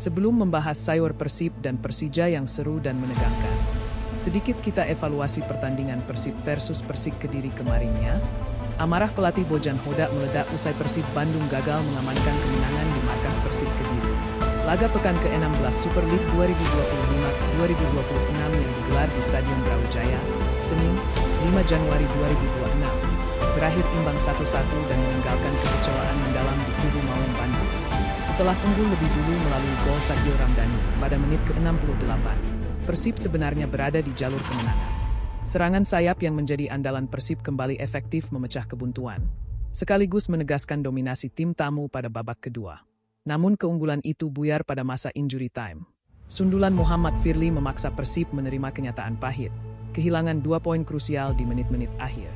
Sebelum membahas sayur Persib dan Persija yang seru dan menegangkan, sedikit kita evaluasi pertandingan Persib versus Persik Kediri kemarinnya. Amarah pelatih Bojan Hodak meledak usai Persib Bandung gagal mengamankan kemenangan di markas Persik Kediri. Laga pekan ke-16 Super League 2025-2026 yang digelar di Stadion Brawijaya, Senin, 5 Januari 2026, berakhir imbang 1-1 dan meninggalkan kekecewaan mendalam di kubu Maung Bandung. Setelah unggul lebih dulu melalui gol Sadio Ramdhani pada menit ke-68, Persib sebenarnya berada di jalur kemenangan. Serangan sayap yang menjadi andalan Persib kembali efektif memecah kebuntuan, sekaligus menegaskan dominasi tim tamu pada babak kedua. Namun keunggulan itu buyar pada masa injury time. Sundulan Muhammad Firly memaksa Persib menerima kenyataan pahit, kehilangan 2 poin krusial di menit-menit akhir.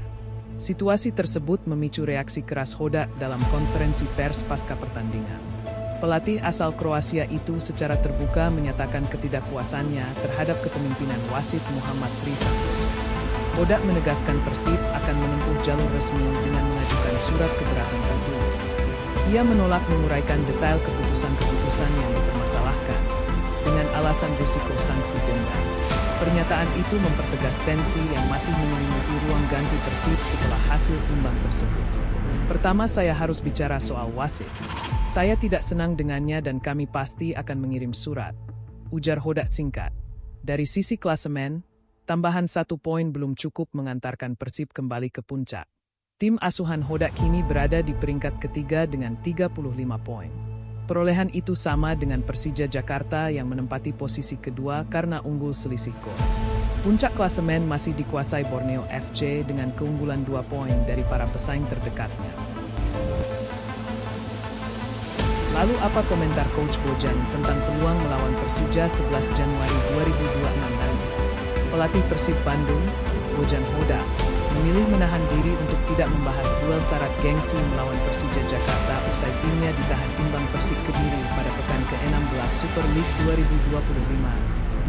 Situasi tersebut memicu reaksi keras Hodak dalam konferensi pers pasca pertandingan. Pelatih asal Kroasia itu secara terbuka menyatakan ketidakpuasannya terhadap kepemimpinan wasit Muhammad Tri Santoso. Hodak menegaskan Persib akan menempuh jalur resmi dengan mengajukan surat keberatan tertulis. Ia menolak menguraikan detail keputusan-keputusan yang dipermasalahkan dengan alasan risiko sanksi denda. Pernyataan itu mempertegas tensi yang masih menyelimuti ruang ganti Persib setelah hasil imbang tersebut. Pertama, saya harus bicara soal wasit. Saya tidak senang dengannya dan kami pasti akan mengirim surat, ujar Hodak singkat. Dari sisi klasemen, tambahan 1 poin belum cukup mengantarkan Persib kembali ke puncak. Tim asuhan Hodak kini berada di peringkat ketiga dengan 35 poin. Perolehan itu sama dengan Persija Jakarta yang menempati posisi kedua karena unggul selisih gol. Puncak klasemen masih dikuasai Borneo FC dengan keunggulan 2 poin dari para pesaing terdekatnya. Lalu apa komentar Coach Bojan tentang peluang melawan Persija 11 Januari 2026 nanti? Pelatih Persib Bandung, Bojan Hodak, memilih menahan diri untuk tidak membahas duel syarat gengsi melawan Persija Jakarta usai timnya ditahan imbang Persik Kediri pada pekan ke-16 Super League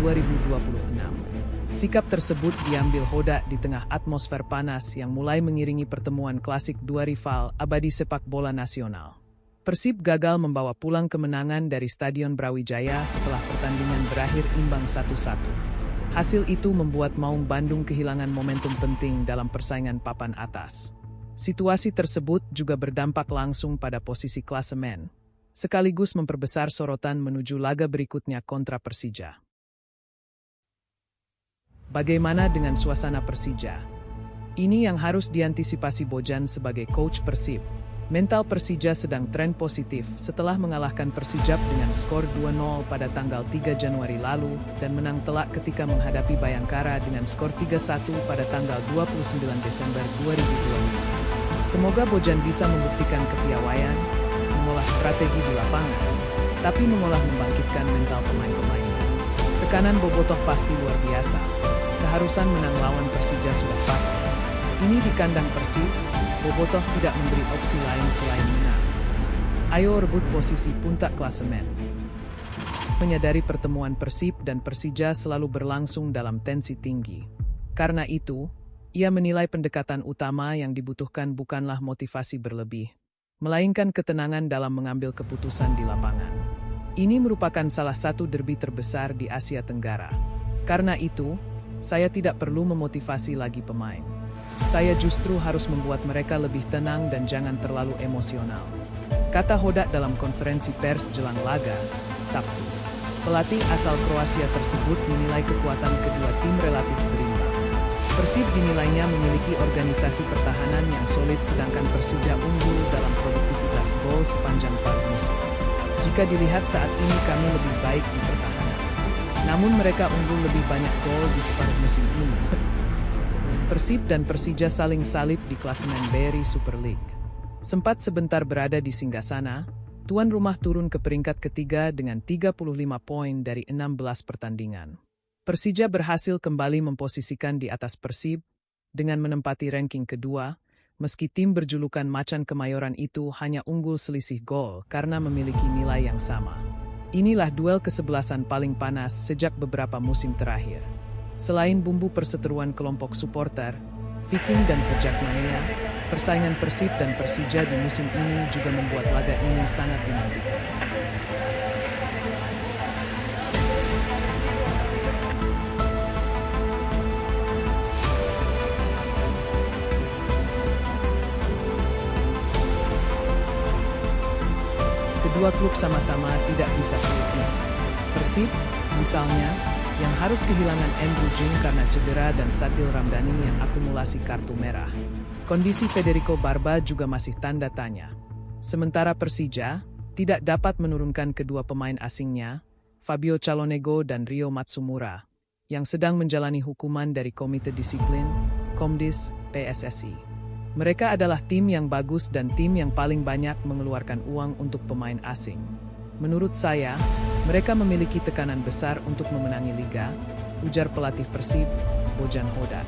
2025-2026. Sikap tersebut diambil Hodak di tengah atmosfer panas yang mulai mengiringi pertemuan klasik dua rival abadi sepak bola nasional. Persib gagal membawa pulang kemenangan dari Stadion Brawijaya setelah pertandingan berakhir imbang 1-1. Hasil itu membuat Maung Bandung kehilangan momentum penting dalam persaingan papan atas. Situasi tersebut juga berdampak langsung pada posisi klasemen, sekaligus memperbesar sorotan menuju laga berikutnya kontra Persija. Bagaimana dengan suasana Persija? Ini yang harus diantisipasi Bojan sebagai coach Persib. Mental Persija sedang tren positif setelah mengalahkan Persijap dengan skor 2-0 pada tanggal 3 Januari lalu dan menang telak ketika menghadapi Bayangkara dengan skor 3-1 pada tanggal 29 Desember 2025. Semoga Bojan bisa membuktikan kepiawaian, mengolah strategi di lapangan, tapi mengolah membangkitkan mental pemain-pemainnya. Tekanan bobotoh pasti luar biasa. Keharusan menang lawan Persija sudah pasti. Ini di kandang Persib, bobotoh tidak memberi opsi lain selain menang. Ayo rebut posisi puncak klasemen. Menyadari pertemuan Persib dan Persija selalu berlangsung dalam tensi tinggi. Karena itu, ia menilai pendekatan utama yang dibutuhkan bukanlah motivasi berlebih, melainkan ketenangan dalam mengambil keputusan di lapangan. Ini merupakan salah satu derby terbesar di Asia Tenggara. Karena itu, saya tidak perlu memotivasi lagi pemain. Saya justru harus membuat mereka lebih tenang dan jangan terlalu emosional, kata Hodak dalam konferensi pers jelang laga, Sabtu. Pelatih asal Kroasia tersebut menilai kekuatan kedua tim relatif berimbang. Persib dinilainya memiliki organisasi pertahanan yang solid sedangkan Persija unggul dalam produktivitas gol sepanjang paruh musim. Jika dilihat saat ini kami lebih baik di pertahanan. Namun mereka unggul lebih banyak gol di separuh musim ini. Persib dan Persija saling salib di klasemen BRI Super League. Sempat sebentar berada di singgasana, tuan rumah turun ke peringkat ketiga dengan 35 poin dari 16 pertandingan. Persija berhasil kembali memposisikan di atas Persib dengan menempati ranking kedua, meski tim berjulukan Macan Kemayoran itu hanya unggul selisih gol karena memiliki nilai yang sama. Inilah duel ke-11 paling panas sejak beberapa musim terakhir. Selain bumbu perseteruan kelompok supporter, Viking dan Perjakmania, persaingan Persib dan Persija di musim ini juga membuat laga ini sangat dinantikan. Kedua klub sama-sama tidak bisa pulih. Persib, misalnya, yang harus kehilangan Andrew Jing karena cedera dan Sadil Ramdhani yang akumulasi kartu merah. Kondisi Federico Barba juga masih tanda tanya. Sementara Persija tidak dapat menurunkan kedua pemain asingnya, Fabio Calonego dan Rio Matsumura, yang sedang menjalani hukuman dari Komite Disiplin, Komdis, PSSI. Mereka adalah tim yang bagus dan tim yang paling banyak mengeluarkan uang untuk pemain asing. Menurut saya, mereka memiliki tekanan besar untuk memenangi liga, ujar pelatih Persib, Bojan Hodak.